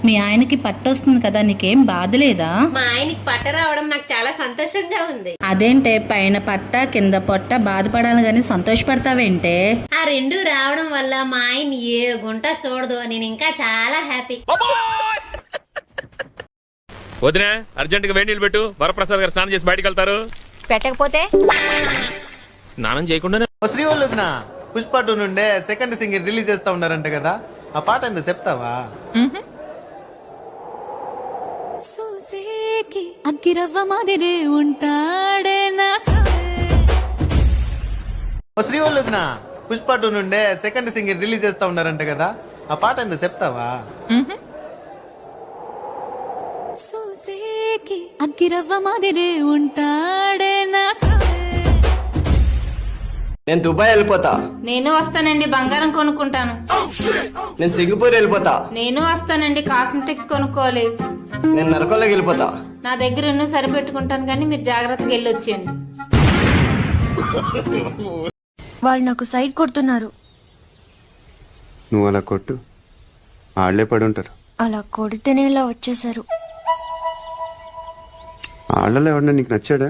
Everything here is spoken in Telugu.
మీ ఆయనకి పట్టొస్తుంది కదా, నీకేం బాధ లేదా? మా ఆయనకి పట్ట రావడం నాకు చాలా సంతోషంగా ఉంది. అదేంటే పైన పట్ట కింద పొట్ట బాధపడాలి గాని సంతోషపడతావేంటే? ఆ రెండు రావడం వల్ల మా ఆయన ఏ గుంట చూడదు, నేను ఇంకా చాలా హ్యాపీ. వదినా అర్జెంట్ గా వేడి నీళ్ళు పెట్టు. వరప్రసాద్ గారు స్నానం చేసి బయటకు వెళ్తారు. పెట్టకపోతే స్నానం చేయకుండా శ్రీవల్లి వదిన పుష్ప 2 నుండే సెకండ్ సింగిల్ రిలీజ్ చేస్తా ఉన్నారంట కదా, ఆ పాట ఎంత చెప్తావా? సూసేకి అగ్గిరవ్వ మాదిరే ఉంటాడే నా శ్రీవల్లి వదిన పుష్ప 2 నుండే సెకండ్ సింగిల్ రిలీజ్ చేస్తా ఉన్నారంట కదా, ఆ పాట ఎంత చెప్తావా? సూసేకి అగ్గిరవ్వ మాదిరే ఉంటాడే నా నేను దుబాయ్ వెళ్ళిపోతా. నేను వస్తానండి, బంగారం కొనుక్కుంటాను. నేను సింగపూర్ వెళ్ళిపోతా. నేను వస్తానండి, కాస్మెటిక్స్ కొనుక్కోవాలి. నేను నరకంలోకి వెళ్ళిపోతా. నా దగ్గర ఎన్నో సరిపెట్టుకుంటాను, కానీ మీరు జాగ్రత్తగా వెళ్ళొచ్చేయండి. వాళ్ళు నాకు సైడ్ కొడుతున్నారు. నువ్వు అలా కొట్టు, ఆళ్లే పడి ఉంటారు. అలా కొడితేనే ఇలా వచ్చేసారు. ఆళ్ళలో ఎవడన్నా నీకు నచ్చాడా?